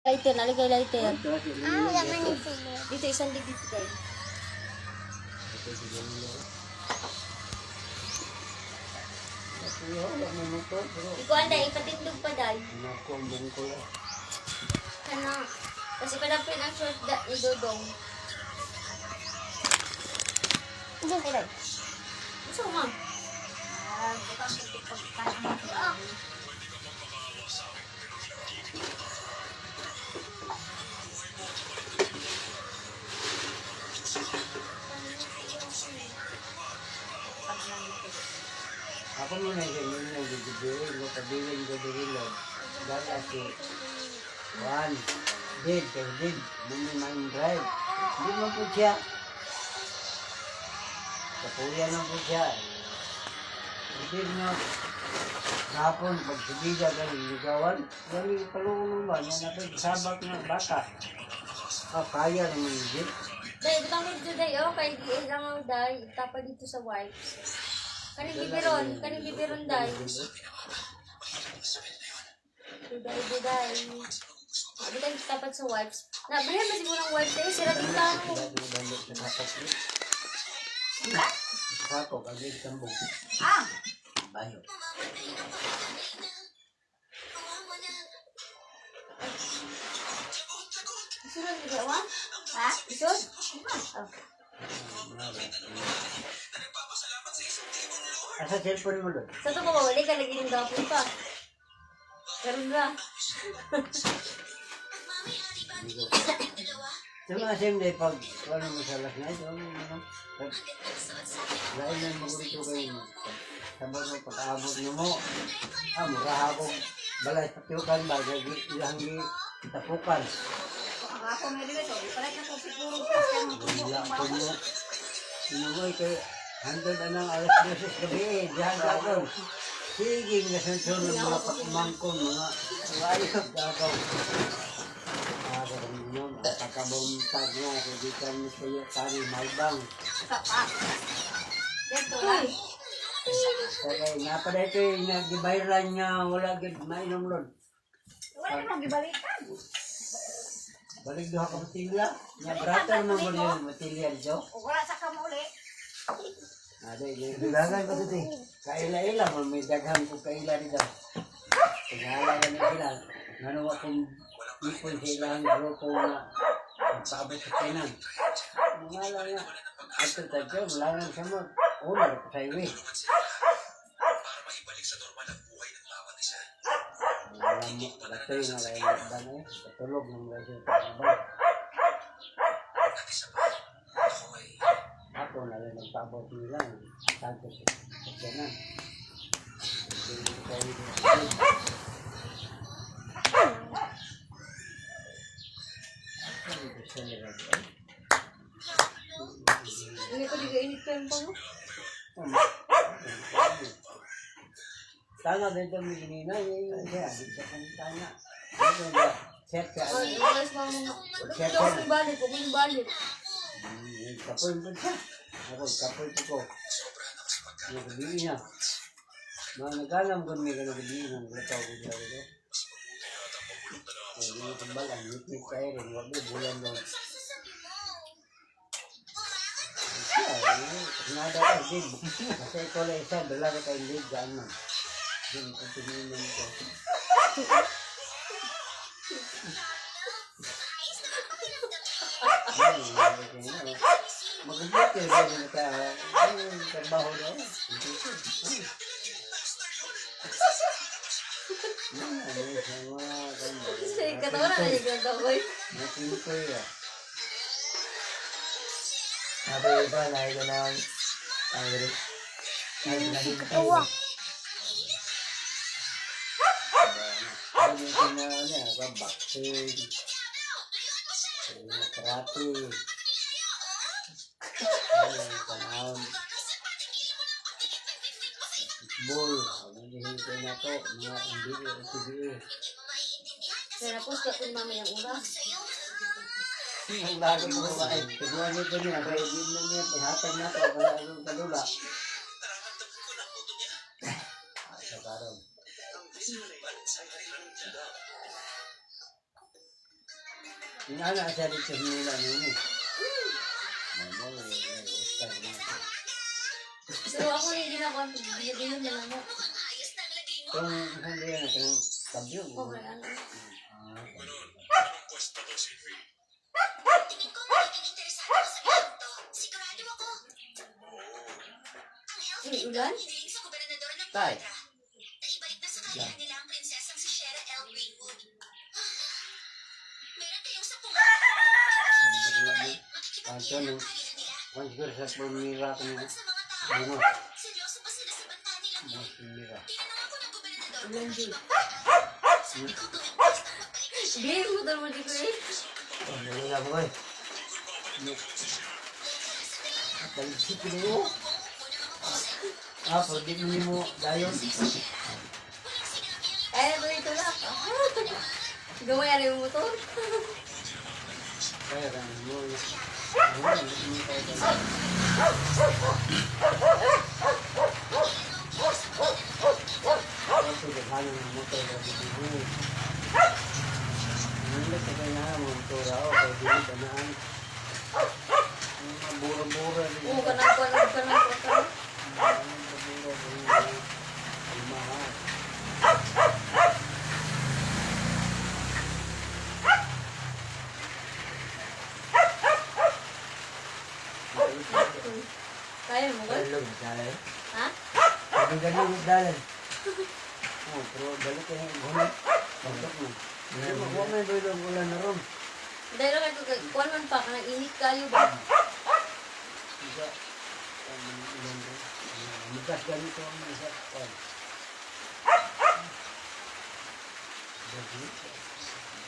Lighter, naligay lighter. Wala man yung sulod. Dito, isang digit kayo. Ikaw anday, ipatindog pa day. Ano? Kasi kadapin ang short ni Dodong. Ay, day. Gusto mo, ma'am? Ako muna yung nagbibirin, magkabilin ko birilog. Dahil ako, one, did, muna main drive. Hindi mo po siya. Kapuya na po siya. Hindi na, hapon, pag subida ka ng ligawan, yan yung palungan ba, yan natin sabak na bata. Kaya naman yung jeep. Day, butang mo dito, day. Oh, kay di lang ang day. Tapa dito sa wipes. Kaning bibiron, day. Day. Abitay tapat sa wipes. Nabilhan ba siguro ng wipes tayo? Sira din lang. Sako, kagig tambong. Bayo. Isunod mo ba? Ha? Isunod? Asa cellphone mo doon? Sa ito ba, wali ka lagi ng gapon pa. Karoon ba? Sa mga same day, pag wala mo sa last night, lain lang mo rito kayo mo. Sabag mo, pag-aabot mo mo, mura ako, balay sa tiyukan, bagay, ilang tapukan. Ako may dito. Palit na ko siguro. Wala ko mo. Inuwi kay 100 anang alas 12 gabi, diyan ka doon. Sige, nasunod ng mga pakumangkong, mga ayos, gagaw. Yun, pagkabuntag niya, kagitan mo kayo, kani malbang. Dito lang. Okay, napaday ko yung nag-viral niya, wala gid mainom lod. Wala namang gibalikan. Balik doon ka matilya, niya brata naman mo yung matilya dito. Wala sa kamuli. Aday, bilangan ko dito eh. Kaila-ila, may daghan ko kaila dito. Tingala ka na sila, nanuwa kong ipon sa ilang grupo na paabot sa Pinan. Mangala nga, ato tayo, wala nga sa mo. Ular ko sa iwi. Wala mo, latoy nga kayo na eh. Patulog ng mga siya pagkabay. Ako na rin nagpaabot nila. Santo sa Pinan. Hindi ko kayo dito. Hindi ko diga-init pa yung pango. Tanga dito mo ginina, yun siya, sa kanya. Set siya. Oras pa mo. Wala ko yung balik. Huwag mo yung balik. Kapoy mo siya. Ako, kapoy ko. Nagabihin niya. Mga nagalam ko may nagabihin ng lataw ko siya dito. Hindi mo tambalan, ngit-ngit kayo rin. Huwag mo bulan doon. Nada ka, Jim. Kasi ikaw lang isa, dala ka kayong lead, gaan man. Jim, kung tumingin ko. Mag-ubot yun, gano'n ka. Ano yung trabaho daw? Kasi katawa na yung ganda ko eh. Matimpoy ah. Sabi iba, nahi ko ng Angry. Uwa. Ano yung na niya, boxing, karate, panahon, football, hintay na to, mga NBA, CBA. Kaya na-post ka kung mamaya ang oras. Ang lago mo ba ay, pagbuhan nito niya, kaya din na niya, pihatag na to, wala yung kalula. Sa karoon. Yung anak sa dito nila nini. Mamo, style na. So ako yung ginagawa, bigyan na lang mo. Kung hindi yan, kung tabyo. Okay, ano? Tingin ko magiging interesado ka sa iyong to. Sigurado ako. Ang health Uy, team ulan? hiniling sa gobernador ng Tay. Petra na ibalik na sa kanya nila ang prinsesang si Shera L. Greenwood. Meron kayong 10 makikipagkita ang karera nila. Kung siguro sa pumira ko nila. Sa mga tao, Ano? seryoso ba sila sa banta nilang yun? Mas pumira. Tinanong ako ng gobernador Ulan, kung Jud. sabi ko gawin basta magbalik na siya. Game mo daw mo di ko eh. Oh, dali na po eh. Balisip ko nyo. Ah, pwede mo nyo dayon. Ay, ito lang. Gawin yan yung motor. Kaya lang mo. Ano, hindi mo tayo dayon. Ito, daghanan ng motor na dito. Hindi ka kailangan mo motor ako. Kaya dili banaan. Ang mga bura-bura. Oo, kanang. Kaya mo ba? Dalog, dahil. Ha? Dalog, dahil. Oh, pero balik ka yung gulay. Pagkat mo. Huwag may doon ulan na ron. Dahil lang ito, kuwan man pa, kanang init kayo ba? Isa. Ulan doon. Mukas ganito ang isa.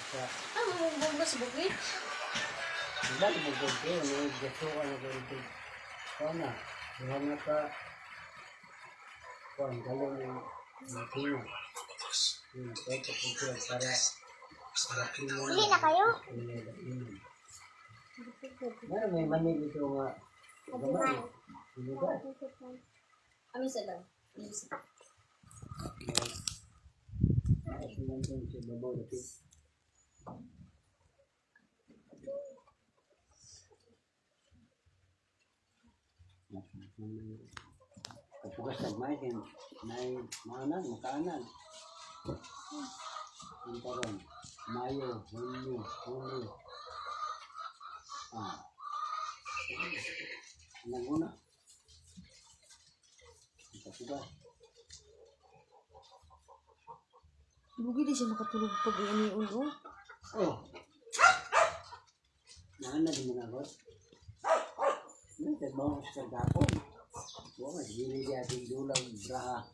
Isa. Ah, mamubog ba sa bukid? Hindi mo gusto. May gusto ka na ganito. Sana. Sana ka. Kuwan, galong yung matina. Yung pwede kong sila para Hindi na kayo? may manig ito nga. Gamay. Hindi ba? Kami sa lang. Isa. Ay, sinandun si Babaw na pis. Kapugas nagmay din. May maanan, makaanan. Ang taron. Mayo, Hunyo, Hunyo. Ah. Anong muna? Kapugas. Bugi di siya makatulog pag ianiun o. Oh. Naan na din mo na, Rod? Nagtagbang ko sa kagapon. Oo, hindi niya ating dulang braha.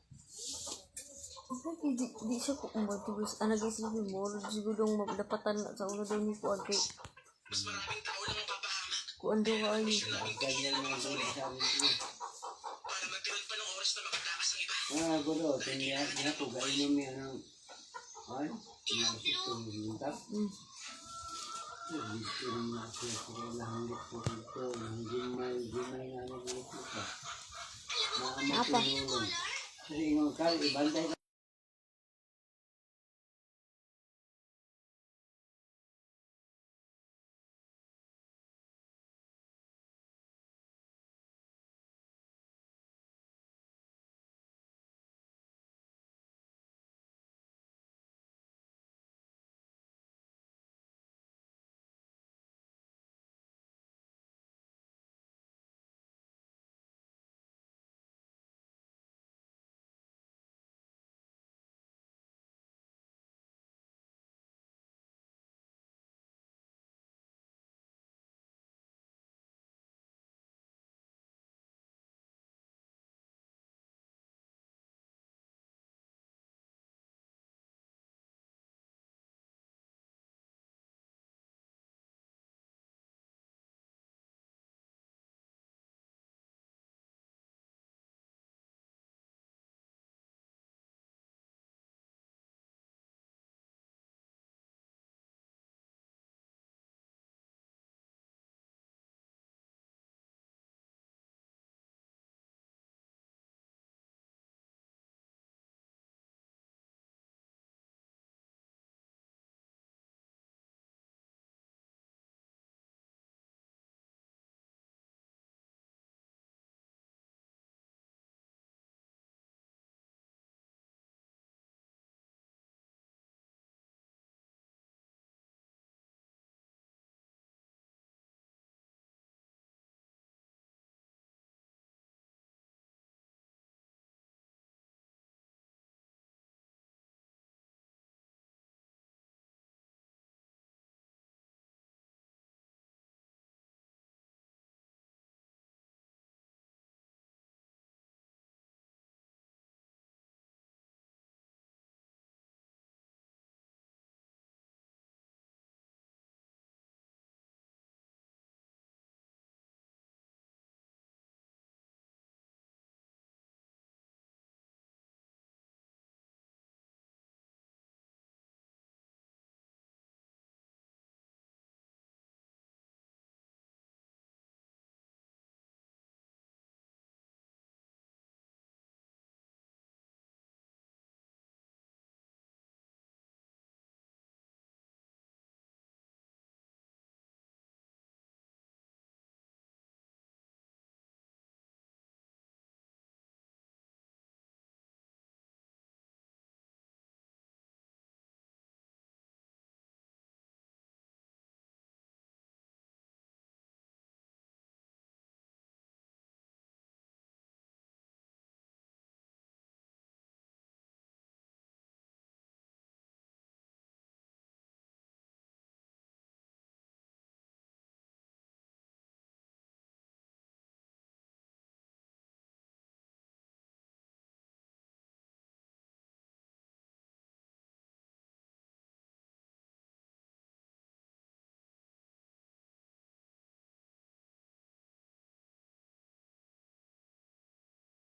Di siya ko kung matulog. Nag-isip mo, siguro yung mapdapatan na sa ulo daw ni Kuan kay. Kuan daw ka ay. Agad lang mga dulang sa amin ko. Ah, gulo. Tingnan niya ko. Gainom niya ng... Ay, nasip ko yung lintap. Dito rin na siya sa lahangit ko dito. Gimay nga na dito. Naamot yung ulong. Kasi yung kal, ibantay ka.